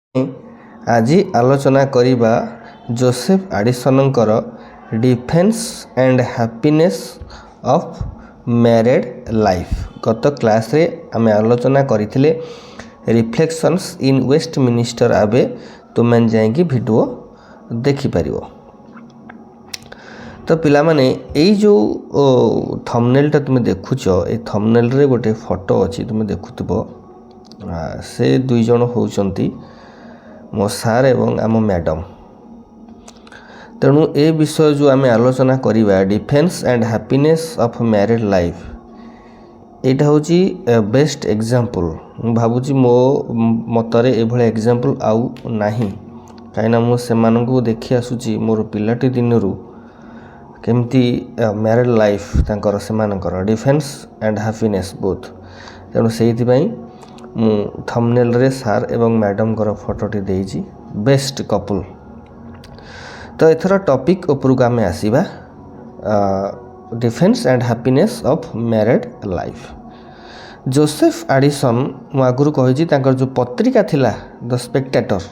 ଆଜି ଆଲୋଚନା କରିବା ଯୋସେଫ ଆଡିସନଙ୍କର defence and happiness of married life. ଗତ କ୍ଲାସ୍ରେ ଆମେ ଆଲୋଚନା କରିଥିଲେ ରିଫ୍ଲେକ୍ସନ୍ସ ଇନ୍ ୱେଷ୍ଟମିନିଷ୍ଟର ଆବେ। ତୁମେ ଯାଇକି ଭିଡ଼ିଓ ଦେଖିପାରିବ। ତ ପିଲାମାନେ ଏଇ ଯେଉଁ ଥମ୍ବନେଲ୍ଟା ତୁମେ ଦେଖୁଛ, ଏଇ ଥମ୍ବନେଲ୍ରେ ଗୋଟେ ଫଟୋ ଅଛି, ତୁମେ ଦେଖୁଥିବ। ସେ ଦୁଇ ଜଣ ହେଉଛନ୍ତି ମୋ ସାର୍ ଏବଂ ଆମ ମ୍ୟାଡ଼ମ୍। ତେଣୁ ଏ ବିଷୟ ଯେଉଁ ଆମେ ଆଲୋଚନା କରିବା defence and happiness of married life, ଏଇଟା ହେଉଛି ବେଷ୍ଟ ଏକ୍ଜାମ୍ପଲ୍। ମୁଁ ଭାବୁଛି ମୋ ମତରେ ଏଭଳି ଏକ୍ଜାମ୍ପଲ୍ ଆଉ ନାହିଁ, କାହିଁକିନା ମୁଁ ସେମାନଙ୍କୁ ଦେଖି ଆସୁଛି ମୋର ପିଲାଟି ଦିନରୁ କେମିତି ମ୍ୟାରେଡ୍ ଲାଇଫ୍ ତାଙ୍କର ସେମାନଙ୍କର ଡିଫେନ୍ସ ଆଣ୍ଡ ହ୍ୟାପିନେସ୍ ବୋଥ୍। ତେଣୁ ସେଇଥିପାଇଁ ମୁଁ ଥମ୍ବନେଲ୍ରେ ସାର୍ ଏବଂ ମ୍ୟାଡ଼ମ୍ଙ୍କର ଫଟୋଟି ଦେଇଛି, ବେଷ୍ଟ କପୁଲ୍। ତ ଏଥର ଟପିକ୍ ଉପରକୁ ଆମେ ଆସିବା, defence and happiness of married life. Joseph addition, ମୁଁ ଆଗରୁ କହିଛି, ତାଙ୍କର ଯେଉଁ ପତ୍ରିକା ଥିଲା ଦ ସ୍ପେକ୍ଟାଟର,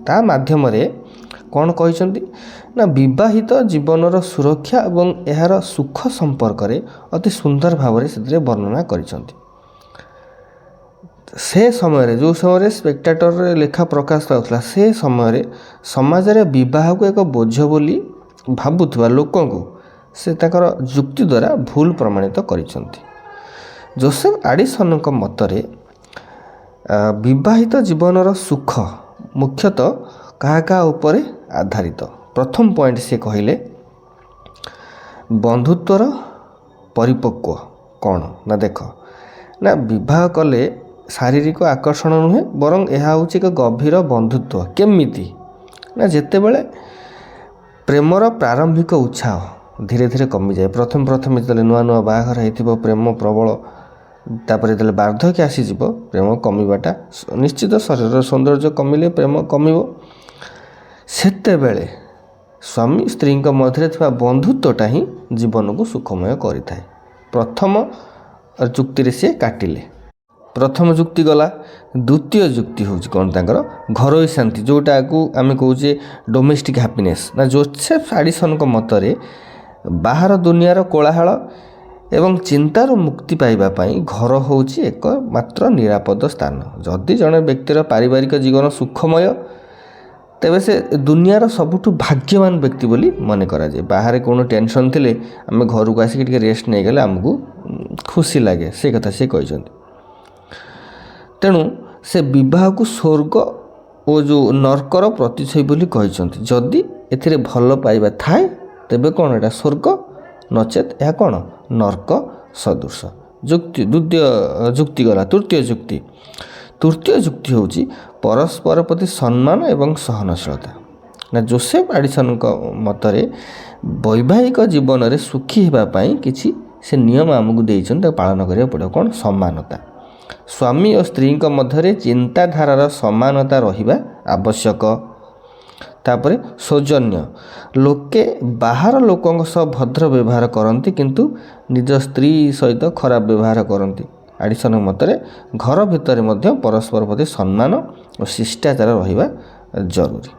ତା ମାଧ୍ୟମରେ କ'ଣ କହିଛନ୍ତି ନା ବିବାହିତ ଜୀବନର ସୁରକ୍ଷା ଏବଂ ଏହାର ସୁଖ ସମ୍ପର୍କରେ ଅତି ସୁନ୍ଦର ଭାବରେ ସେଥିରେ ବର୍ଣ୍ଣନା କରିଛନ୍ତି। ସେ ସମୟରେ ଯେଉଁ ସମୟରେ ସ୍ପେକ୍ଟାଟରରେ ଲେଖା ପ୍ରକାଶ ପାଉଥିଲା, ସେ ସମୟରେ ସମାଜରେ ବିବାହକୁ ଏକ ବୋଝ ବୋଲି ଭାବୁଥିବା ଲୋକଙ୍କୁ ସେ ତାଙ୍କର ଯୁକ୍ତି ଦ୍ୱାରା ଭୁଲ ପ୍ରମାଣିତ କରିଛନ୍ତି। ଯୋସେଫ ଆଡିସନଙ୍କ ମତରେ ବିବାହିତ ଜୀବନର ସୁଖ ମୁଖ୍ୟତଃ କାହା କାହା ଉପରେ ଆଧାରିତ। ପ୍ରଥମ ପଏଣ୍ଟ ସେ କହିଲେ, ବନ୍ଧୁତ୍ୱର ପରିପକ୍ୱ କ'ଣ ନା ଦେଖ ନା ବିବାହ କଲେ ଶାରୀରିକ ଆକର୍ଷଣ ନୁହେଁ, ବରଂ ଏହା ହେଉଛି ଏକ ଗଭୀର ବନ୍ଧୁତ୍ୱ। କେମିତି ନା ଯେତେବେଳେ ପ୍ରେମର ପ୍ରାରମ୍ଭିକ ଉତ୍ସାହ ଧୀରେ ଧୀରେ କମିଯାଏ। ପ୍ରଥମେ ଯେତେବେଳେ ନୂଆ ନୂଆ ବାହାଘର ହେଇଥିବ, ପ୍ରେମ ପ୍ରବଳ, ତାପରେ ଯେତେବେଳେ ବାର୍ଦ୍ଧକ୍ୟ ଆସିଯିବ, ପ୍ରେମ କମିବାଟା ନିଶ୍ଚିତ। ଶରୀରର ସୌନ୍ଦର୍ଯ୍ୟ କମିଲେ ପ୍ରେମ କମିବ। ସେତେବେଳେ ସ୍ୱାମୀ ସ୍ତ୍ରୀଙ୍କ ମଧ୍ୟରେ ଥିବା ବନ୍ଧୁତ୍ୱଟା ହିଁ ଜୀବନକୁ ସୁଖମୟ କରିଥାଏ। ପ୍ରଥମ ଯୁକ୍ତିରେ ସେ କାଟିଲେ। ପ୍ରଥମ ଯୁକ୍ତି ଗଲା। ଦ୍ୱିତୀୟ ଯୁକ୍ତି ହେଉଛି କ'ଣ ତାଙ୍କର, ଘରୋଇ ଶାନ୍ତି, ଯେଉଁଟାକୁ ଆମେ କହୁଛେ ଡୋମେଷ୍ଟିକ୍ ହ୍ୟାପିନେସ୍। ନା ଯୋସେଫ ଆଡିସନଙ୍କ ମତରେ ବାହାର ଦୁନିଆର କୋଳାହଳ ଏବଂ ଚିନ୍ତାରୁ ମୁକ୍ତି ପାଇବା ପାଇଁ ଘର ହେଉଛି ଏକ ମାତ୍ର ନିରାପଦ ସ୍ଥାନ। ଯଦି ଜଣେ ବ୍ୟକ୍ତିର ପାରିବାରିକ ଜୀବନ ସୁଖମୟ, ତେବେ ସେ ଦୁନିଆର ସବୁଠୁ ଭାଗ୍ୟବାନ ବ୍ୟକ୍ତି ବୋଲି ମନେ କରାଯାଏ। ବାହାରେ କ'ଣ ଟେନସନ୍ ଥିଲେ ଆମେ ଘରକୁ ଆସିକି ଟିକେ ରେଷ୍ଟ ନେଇଗଲେ ଆମକୁ ଖୁସି ଲାଗେ, ସେ କଥା ସେ କହିଛନ୍ତି। ତେଣୁ ସେ ବିବାହକୁ ସ୍ୱର୍ଗ ଓ ଯେଉଁ ନର୍କର ପ୍ରତିଛବି ବୋଲି କହିଛନ୍ତି। ଯଦି ଏଥିରେ ଭଲ ପାଇବା ଥାଏ, ତେବେ କ'ଣ ଏଇଟା ସ୍ୱର୍ଗ, ନଚେତ୍ ଏହା କ'ଣ ନର୍କ ସଦୃଶ। ଦ୍ୱିତୀୟ ଯୁକ୍ତି ଗଲା। ତୃତୀୟ ଯୁକ୍ତି ହେଉଛି ପରସ୍ପର ପ୍ରତି ସମ୍ମାନ ଏବଂ ସହନଶୀଳତା। ନା ଯୋସେଫ ଆଡିସନଙ୍କ ମତରେ ବୈବାହିକ ଜୀବନରେ ସୁଖୀ ହେବା ପାଇଁ କିଛି ସେ ନିୟମ ଆମକୁ ଦେଇଛନ୍ତି, ତାକୁ ପାଳନ କରିବାକୁ ପଡ଼ିବ। କ'ଣ? ସମାନତା। ସ୍ୱାମୀ ଓ ସ୍ତ୍ରୀଙ୍କ ମଧ୍ୟରେ ଚିନ୍ତାଧାରାର ସମାନତା ରହିବା ଆବଶ୍ୟକ। ତାପରେ ସୌଜନ୍ୟ, ଲୋକେ ବାହାର ଲୋକଙ୍କ ସହ ଭଦ୍ର ବ୍ୟବହାର କରନ୍ତି କିନ୍ତୁ ନିଜ ସ୍ତ୍ରୀ ସହିତ ଖରାପ ବ୍ୟବହାର କରନ୍ତି। ଆଡିସନଙ୍କ ମତରେ ଘର ଭିତରେ ମଧ୍ୟ ପରସ୍ପର ପ୍ରତି ସମ୍ମାନ ଓ ଶିଷ୍ଟାଚାର ରହିବା ଜରୁରୀ।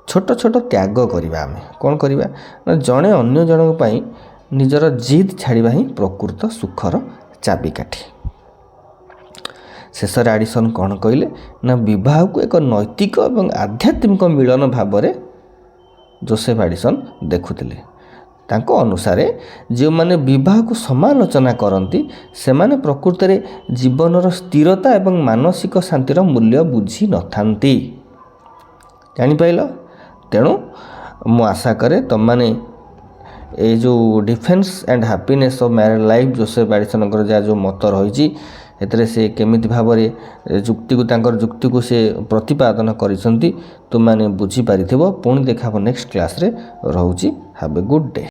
ଛୋଟ ଛୋଟ ତ୍ୟାଗ କରିବା। ଆମେ କ'ଣ କରିବା ନା ଜଣେ ଅନ୍ୟ ଜଣଙ୍କ ପାଇଁ ନିଜର ଜିଦ୍ ଛାଡ଼ିବା ହିଁ ପ୍ରକୃତ ସୁଖର ଚାବିକାଠି। ଶେଷରେ ଆଡିସନ କ'ଣ କହିଲେ ନା ବିବାହକୁ ଏକ ନୈତିକ ଏବଂ ଆଧ୍ୟାତ୍ମିକ ମିଳନ ଭାବରେ ଯୋସେଫ ଆଡିସନ ଦେଖୁଥିଲେ। ତାଙ୍କ ଅନୁସାରେ ଯେଉଁମାନେ ବିବାହକୁ ସମାଲୋଚନା କରନ୍ତି ସେମାନେ ପ୍ରକୃତରେ ଜୀବନର ସ୍ଥିରତା ଏବଂ ମାନସିକ ଶାନ୍ତିର ମୂଲ୍ୟ ବୁଝିନଥାନ୍ତି। ଜାଣିପାରିଲ? ତେଣୁ ମୁଁ ଆଶା କରେ ତୁମମାନେ ଏଇ ଯେଉଁ defence and happiness of married life Joseph ଆଡିସନଙ୍କର ଯାହା ଯେଉଁ ମତ ରହିଛି, ଏଥିରେ ସେ କେମିତି ଭାବରେ ତାଙ୍କର ଯୁକ୍ତିକୁ ସେ ପ୍ରତିପାଦନ କରିଛନ୍ତି ତୁମମାନେ ବୁଝିପାରିଥିବ। ପୁଣି ଦେଖା ହେବ ନେକ୍ସଟ କ୍ଲାସ୍ରେ। ରହୁଛି। Have a good day.